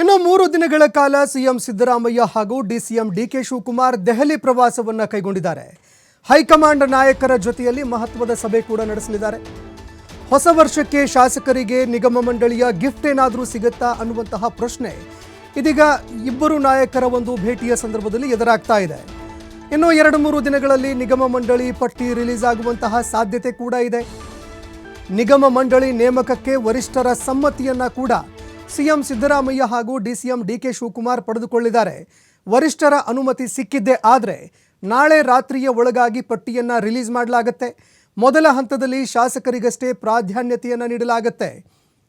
ಇನ್ನು 3 ದಿನಗಳ ಕಾಲ ಸಿಎಂ ಸಿದ್ದರಾಮಯ್ಯ ಹಾಗೂ ಡಿಸಿಎಂ ಡಿಕೆ ಶಿವಕುಮಾರ್ ದೆಹಲಿ ಪ್ರವಾಸವನ್ನ ಕೈಗೊಂಡಿದ್ದಾರೆ. ಹೈಕಮಾಂಡ್ ನಾಯಕರ ಜೊತೆಯಲ್ಲಿ ಮಹತ್ವದ ಸಭೆ ಕೂಡ ನಡೆಸಲಿದ್ದಾರೆ. ಹೊಸ ವರ್ಷಕ್ಕೆ ಶಾಸಕರಿಗೆ ನಿಗಮ ಮಂಡಳಿಯ ಗಿಫ್ಟ್ ಏನಾದರೂ ಸಿಗುತ್ತಾ ಅನ್ನುವಂತಹ ಪ್ರಶ್ನೆ ಇದೀಗ ಇಬ್ಬರು ನಾಯಕರ ಒಂದು ಭೇಟಿಯ ಸಂದರ್ಭದಲ್ಲಿ ಎದುರಾಗ್ತಾ ಇದೆ. ಇನ್ನು 2-3 ದಿನಗಳಲ್ಲಿ ನಿಗಮ ಮಂಡಳಿ ಪಟ್ಟಿ ರಿಲೀಸ್ ಆಗುವಂತಹ ಸಾಧ್ಯತೆ ಕೂಡ ಇದೆ. ನಿಗಮ ಮಂಡಳಿ ನೇಮಕಕ್ಕೆ ವರಿಷ್ಠರ ಸಮ್ಮತಿಯನ್ನ ಕೂಡ ಸಿಎಂ ಸಿದ್ದರಾಮಯ್ಯ ಹಾಗೂ ಡಿಸಿಎಂ ಡಿಕೆ ಶಿವಕುಮಾರ್ ಪಡೆದುಕೊಳ್ಳಿದ್ದಾರೆ. ವರಿಷ್ಠರ ಅನುಮತಿ ಸಿಕ್ಕಿದ್ದೇ ಆದರೆ ನಾಳೆ ರಾತ್ರಿಯ ಒಳಗಾಗಿ ಪಟ್ಟಿಯನ್ನ ರಿಲೀಸ್ ಮಾಡಲಾಗುತ್ತೆ. ಮೊದಲ ಹಂತದಲ್ಲಿ ಶಾಸಕರಿಗಷ್ಟೇ ಪ್ರಾಧಾನ್ಯತೆಯನ್ನು ನೀಡಲಾಗುತ್ತೆ.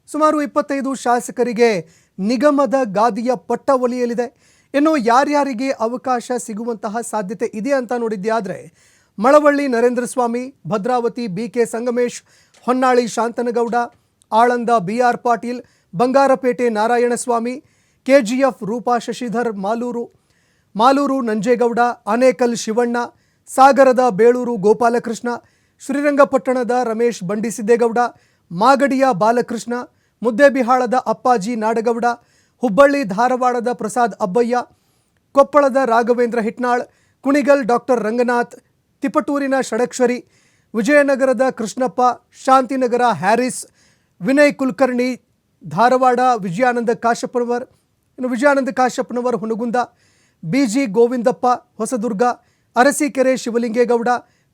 ಸುಮಾರು 25 ಶಾಸಕರಿಗೆ ನಿಗಮದ ಗಾದಿಯ ಪಟ್ಟ ಒಲಿಯಲಿದೆ. ಇನ್ನು ಯಾರ್ಯಾರಿಗೆ ಅವಕಾಶ ಸಿಗುವಂತಹ ಸಾಧ್ಯತೆ ಇದೆ ಅಂತ ನೋಡಿದ್ಯಾದರೆ Malavalli Narendra Swamy, Bhadravati BK Sangamesh, Honnali Shanthanagouda, Aland BR Patil, Bangarpet Narayanaswamy, KGF Roopa Shashidhar, Malur Nanjegowda, Anekal Shivanna, ಸಾಗರದ ಬೇಳೂರು ಗೋಪಾಲಕೃಷ್ಣ, ಶ್ರೀರಂಗಪಟ್ಟಣದ ರಮೇಶ್ ಬಂಡಿಸಿದ್ದೇಗೌಡ, ಮಾಗಡಿಯ ಬಾಲಕೃಷ್ಣ, ಮುದ್ದೇಬಿಹಾಳದ ಅಪ್ಪಾಜಿ ನಾಡಗೌಡ, ಹುಬ್ಬಳ್ಳಿ ಧಾರವಾಡದ ಪ್ರಸಾದ್ ಅಬ್ಬಯ್ಯ, ಕೊಪ್ಪಳದ ರಾಘವೇಂದ್ರ ಹಿಟ್ನಾಳ್, ಕುಣಿಗಲ್ ಡಾಕ್ಟರ್ ರಂಗನಾಥ್, ತಿಪಟೂರಿನ ಷಡಕ್ಷರಿ, ವಿಜಯನಗರದ ಕೃಷ್ಣಪ್ಪ, ಶಾಂತಿನಗರ ಹ್ಯಾರಿಸ್, ವಿನಯ್ ಕುಲಕರ್ಣಿ, ಧಾರವಾಡ ವಿಜಯಾನಂದ ಕಾಶಪ್ಪನವರ್ ಹುನಗುಂದ, ಬಿಜಿ ಗೋವಿಂದಪ್ಪ ಹೊಸದುರ್ಗ, ಅರಸೀಕೆರೆ ಶಿವಲಿಂಗೇಗೌಡ,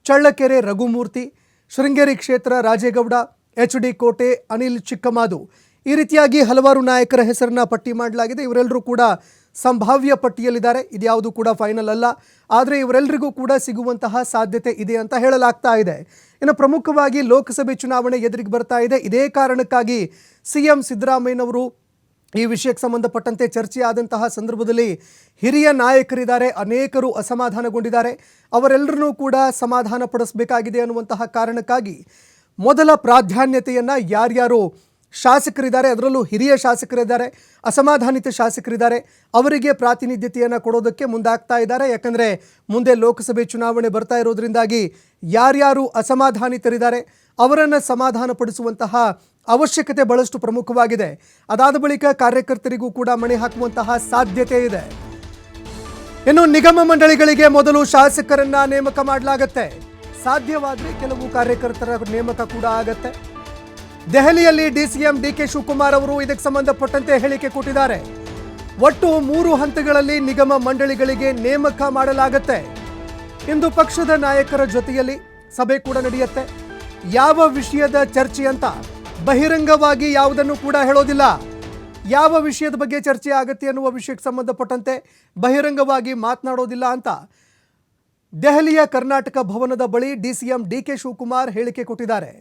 ಚಳ್ಳಕೆರೆ ರಘುಮೂರ್ತಿ, ಶೃಂಗೇರಿ ಕ್ಷೇತ್ರ ರಾಜೇಗೌಡ, ಎಚ್ಡಿ ಕೋಟೆ ಅನಿಲ್ ಚಿಕ್ಕಮಾದು, ಈ ರೀತಿಯಾಗಿ ಹಲವಾರು ನಾಯಕರ ಹೆಸರನ್ನ ಪಟ್ಟಿ ಮಾಡಲಾಗಿದೆ. ಇವರೆಲ್ಲರೂ ಕೂಡ ಸಂಭಾವ್ಯ ಪಟ್ಟಿಯಲ್ಲಿದ್ದಾರೆ. ಇದ್ಯಾವುದು ಕೂಡ ಫೈನಲ್ ಅಲ್ಲ, ಆದರೆ ಇವರೆಲ್ಲರಿಗೂ ಕೂಡ ಸಿಗುವಂತಹ ಸಾಧ್ಯತೆ ಇದೆ ಅಂತ ಹೇಳಲಾಗ್ತಾ ಇದೆ. ಇನ್ನು ಪ್ರಮುಖವಾಗಿ ಲೋಕಸಭೆ ಚುನಾವಣೆ ಎದುರಿಗೆ ಬರ್ತಾ ಇದೆ. ಇದೇ ಕಾರಣಕ್ಕಾಗಿ ಸಿಎಂ ಸಿದ್ದರಾಮಯ್ಯನವರು ಈ ವಿಷಯಕ್ಕೆ ಸಂಬಂಧಪಟ್ಟಂತೆ ಚರ್ಚೆ ಆದಂತಹ ಸಂದರ್ಭದಲ್ಲಿ ಹಿರಿಯ ನಾಯಕರಿದ್ದಾರೆ, ಅನೇಕರು ಅಸಮಾಧಾನಗೊಂಡಿದ್ದಾರೆ. ಅವರೆಲ್ಲರನ್ನೂ ಕೂಡ ಸಮಾಧಾನ ಪಡಿಸಬೇಕಾಗಿದೆ ಅನ್ನುವಂತಹ ಕಾರಣಕ್ಕಾಗಿ ಮೊದಲ ಪ್ರಾಧಾನ್ಯತೆಯನ್ನು ಯಾರ್ಯಾರು ಶಾಸಕರಿದ್ದಾರೆ, ಅದರಲ್ಲೂ ಹಿರಿಯ ಶಾಸಕರಿದ್ದಾರೆ, ಅಸಮಾಧಾನಿತ ಶಾಸಕರಿದ್ದಾರೆ, ಅವರಿಗೆ ಪ್ರಾತಿನಿಧ್ಯತೆಯನ್ನು ಕೊಡೋದಕ್ಕೆ ಮುಂದಾಗ್ತಾ ಇದ್ದಾರೆ. ಯಾಕಂದರೆ ಮುಂದೆ ಲೋಕಸಭೆ ಚುನಾವಣೆ ಬರ್ತಾ ಇರೋದ್ರಿಂದಾಗಿ ಯಾರ್ಯಾರು ಅಸಮಾಧಾನಿತರಿದ್ದಾರೆ ಅವರನ್ನು ಸಮಾಧಾನಪಡಿಸುವಂತಹ ಅವಶ್ಯಕತೆ ಬಹಳಷ್ಟು ಪ್ರಮುಖವಾಗಿದೆ. ಅದಾದ ಬಳಿಕ ಕಾರ್ಯಕರ್ತರಿಗೂ ಕೂಡ ಮಣೆ ಹಾಕುವಂತಹ ಸಾಧ್ಯತೆ ಇದೆ. ಇನ್ನು ನಿಗಮ ಮಂಡಳಿಗಳಿಗೆ ಮೊದಲು ಶಾಸಕರನ್ನ ನೇಮಕ ಮಾಡಲಾಗತ್ತೆ. ಸಾಧ್ಯವಾದರೆ ಕೆಲವು ಕಾರ್ಯಕರ್ತರ ನೇಮಕ ಕೂಡ ಆಗತ್ತೆ. ದೆಹಲಿಯಲ್ಲಿ ಡಿಸಿಎಂ ಡಿಕೆ ಶಿವಕುಮಾರ್ ಅವರು ಇದಕ್ಕೆ ಸಂಬಂಧಪಟ್ಟಂತೆ ಹೇಳಿಕೆ ಕೊಟ್ಟಿದ್ದಾರೆ. ಒಟ್ಟು 3 ಹಂತಗಳಲ್ಲಿ ನಿಗಮ ಮಂಡಳಿಗಳಿಗೆ ನೇಮಕ ಮಾಡಲಾಗತ್ತೆ. ಇಂದು ಪಕ್ಷದ ನಾಯಕರ ಜೊತೆಯಲ್ಲಿ ಸಭೆ ಕೂಡ ನಡೆಯುತ್ತೆ. ಯಾವ ವಿಷಯದ ಚರ್ಚೆ ಅಂತ ಬಹಿರಂಗವಾಗಿ ಯಾವುದನ್ನು ಕೂಡ ಹೇಳೋದಿಲ್ಲ. ಯಾವ ವಿಷಯದ ಬಗ್ಗೆ ಚರ್ಚೆ ಆಗುತ್ತೆ ಅನ್ನುವ ವಿಷಯಕ್ಕೆ ಸಂಬಂಧಪಟ್ಟಂತೆ ಬಹಿರಂಗವಾಗಿ ಮಾತನಾಡೋದಿಲ್ಲ ಅಂತ ದೆಹಲಿಯ ಕರ್ನಾಟಕ ಭವನದ ಬಳಿ ಡಿಸಿಎಂ ಡಿಕೆ ಶಿವಕುಮಾರ್ ಹೇಳಿಕೆ ಕೊಟ್ಟಿದ್ದಾರೆ.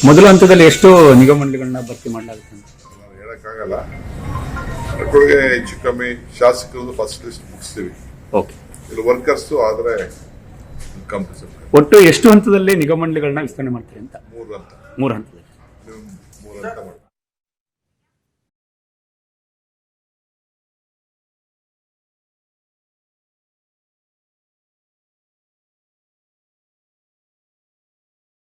ಮೊದಲ ಹಂತದಲ್ಲಿ ಎಷ್ಟು ನಿಗಮ ಮಂಡಳಿಗಳನ್ನ ಭರ್ತಿ ಮಾಡಲಾಗುತ್ತೆ ಅಂತ ಹೇಳಕ್ಕಾಗಲ್ಲ. ಹೆಚ್ಚು ಕಮ್ಮಿ ಶಾಸಕರದ್ದು ಫಸ್ಟ್ ಲಿಸ್ಟ್ ಮುಗಿಸ್ತೀವಿ. ಓಕೆ, ಇಲ್ಲಿ ವರ್ಕರ್ಸ್ ಆದ್ರೆ ಒಟ್ಟು ಎಷ್ಟು ಹಂತದಲ್ಲಿ ನಿಗಮ ಮಂಡಳಿಗಳನ್ನ ವಿಸ್ತರಣೆ ಮಾಡ್ತೀರಿ ಅಂತ? 3 ಹಂತ. 3 ಹಂತದಲ್ಲಿ 3 ಹಂತ ಮಾಡ್ತೀವಿ.